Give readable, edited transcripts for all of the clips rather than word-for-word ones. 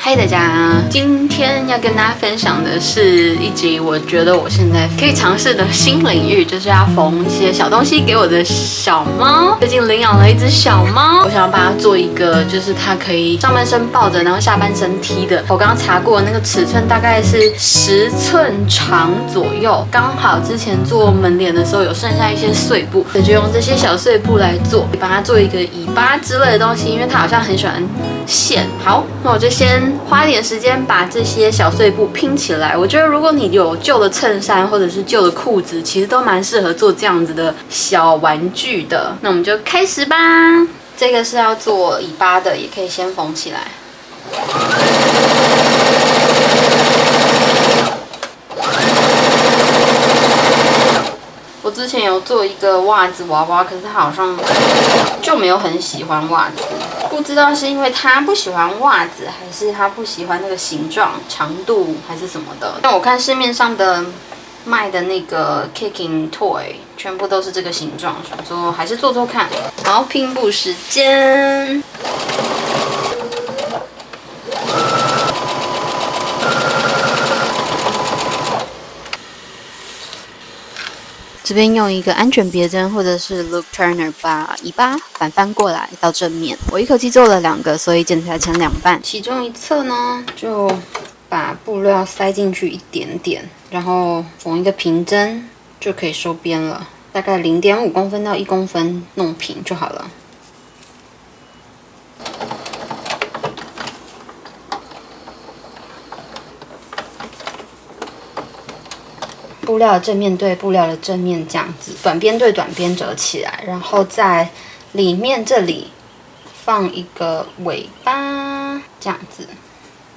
嗨，大家！今天要跟大家分享的是一集我觉得我现在可以尝试的新领域，就是要缝一些小东西给我的小猫。最近领养了一只小猫，我想要把它做一个，就是它可以上半身抱着，然后下半身踢的。我刚刚查过，那个尺寸大概是10寸长左右，刚好之前做门帘的时候有剩下一些碎布，所以就用这些小碎布来做，把它做一个尾巴之类的东西，因为它好像很喜欢线。好，那我就先花一点时间把这些小碎布拼起来。我觉得如果你有旧的衬衫或者是旧的裤子，其实都蛮适合做这样子的小玩具的。那我们就开始吧。这个是要做尾巴的，也可以先缝起来。我之前有做一个袜子娃娃，可是他好像就没有很喜欢袜子，不知道是因为他不喜欢袜子，还是他不喜欢那个形状、长度，还是什么的。但我看市面上的卖的那个 kicking toy， 全部都是这个形状，想说还是做做看。好，拼布时间。这边用一个安全别针或者是 loop turner 把尾巴反翻过来到正面。我一口气做了2个，所以剪裁成2半。其中一侧呢，就把布料塞进去一点点，然后缝一个平针就可以收边了。大概0.5公分到1公分弄平就好了。布料的正面对布料的正面这样子，短边对短边折起来，然后在里面这里放一个尾巴这样子，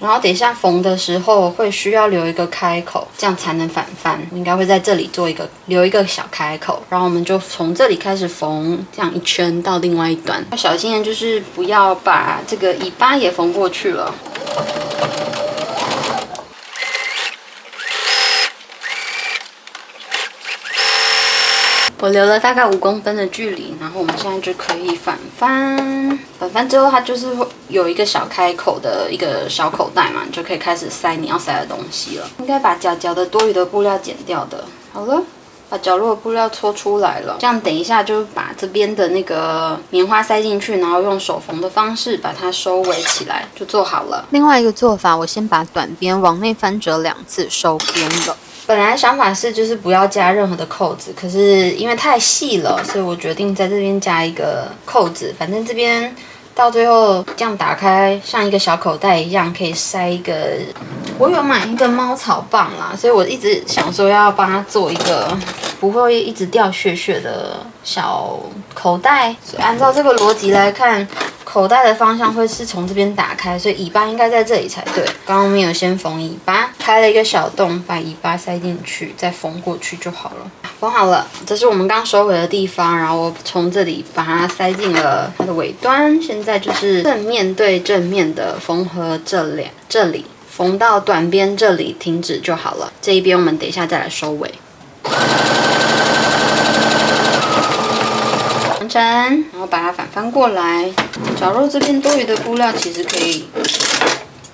然后等一下缝的时候会需要留一个开口，这样才能反翻。应该会在这里留一个小开口，然后我们就从这里开始缝，这样一圈到另外一端。要小心的就是不要把这个尾巴也缝过去了。我留了大概5公分的距离，然后我们现在就可以反翻。反翻之后，它就是会有一个小开口的一个小口袋嘛，你就可以开始塞你要塞的东西了。应该把角角的多余的布料剪掉的。好了，把角落的布料搓出来了，这样等一下就把这边的那个棉花塞进去，然后用手缝的方式把它收围起来，就做好了。另外一个做法，我先把短边往内翻折2次，收边了。本来想法是就是不要加任何的扣子，可是因为太细了，所以我决定在这边加一个扣子。反正这边到最后这样打开，像一个小口袋一样，可以塞一个。我有买一个猫草棒啦，所以我一直想说要帮它做一个不会一直掉屑屑的小口袋。所以按照这个逻辑来看，口袋的方向会是从这边打开，所以尾巴应该在这里才对。刚刚我们有先缝尾巴，开了一个小洞，把尾巴塞进去，再缝过去就好了。缝好了，这是我们刚收尾的地方，然后我从这里把它塞进了它的尾端。现在就是正面对正面的缝合这里，缝到短边这里停止就好了。这一边我们等一下再来收尾。完成，然后把它反翻过来。绞肉这边多余的布料其实可以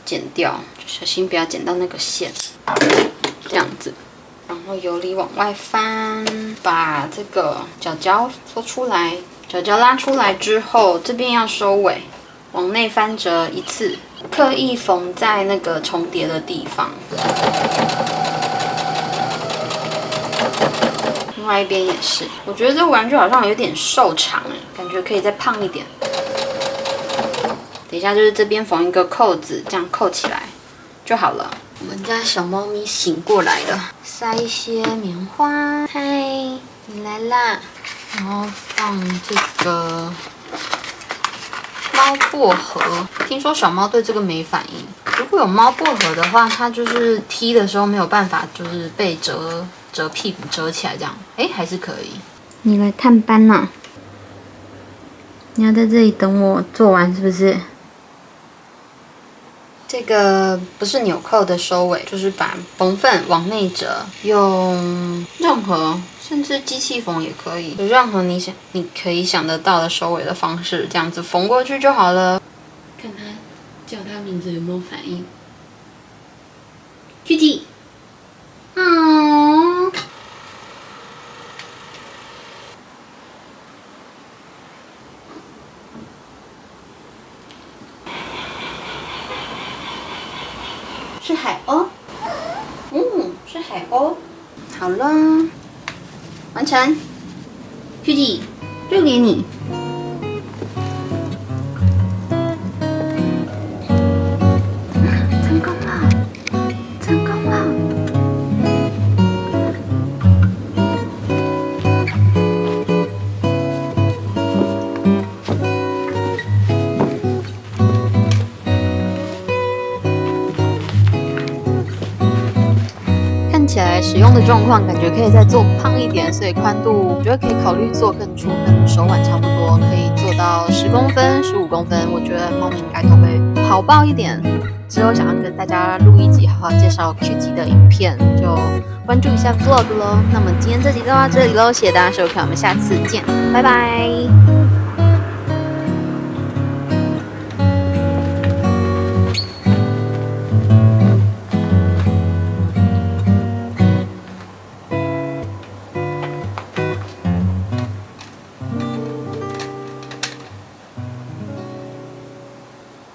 剪掉，就小心不要剪到那个线，这样子。然后由里往外翻，把这个角角搓出来，角角拉出来之后，这边要收尾，往内翻折1次，刻意缝在那个重叠的地方。另外一边也是，我觉得这个玩具好像有点瘦长哎，感觉可以再胖一点。等一下就是这边缝一个扣子，这样扣起来就好了。我们家小猫咪醒过来了，塞一些棉花。嗨，你来啦！然后放这个猫薄荷，听说小猫对这个没反应。如果有猫薄荷的话，它就是踢的时候没有办法，就是被折屁股折起来这样。哎，还是可以。你来探班呢？你要在这里等我做完是不是？这个不是纽扣的收尾，就是把缝份往内折，用任何甚至机器缝也可以，有任何你可以想得到的收尾的方式，这样子缝过去就好了。看它叫它名看着有没有反应。Kitty， 哦，是海鸥。是海鸥。好了，完成。Kitty， 就给你。成功了，成功了。看起来使用的状况，感觉可以再做胖一点，所以宽度我觉得可以考虑做更粗，跟手腕差不多，可以做到10公分、15公分。我觉得猫咪应该都会好抱一点。之后想要跟大家录一集好好介绍 QT 的影片，就关注一下 vlog 咯。那么今天这集就到这里咯，谢谢大家收看，我们下次见，拜拜。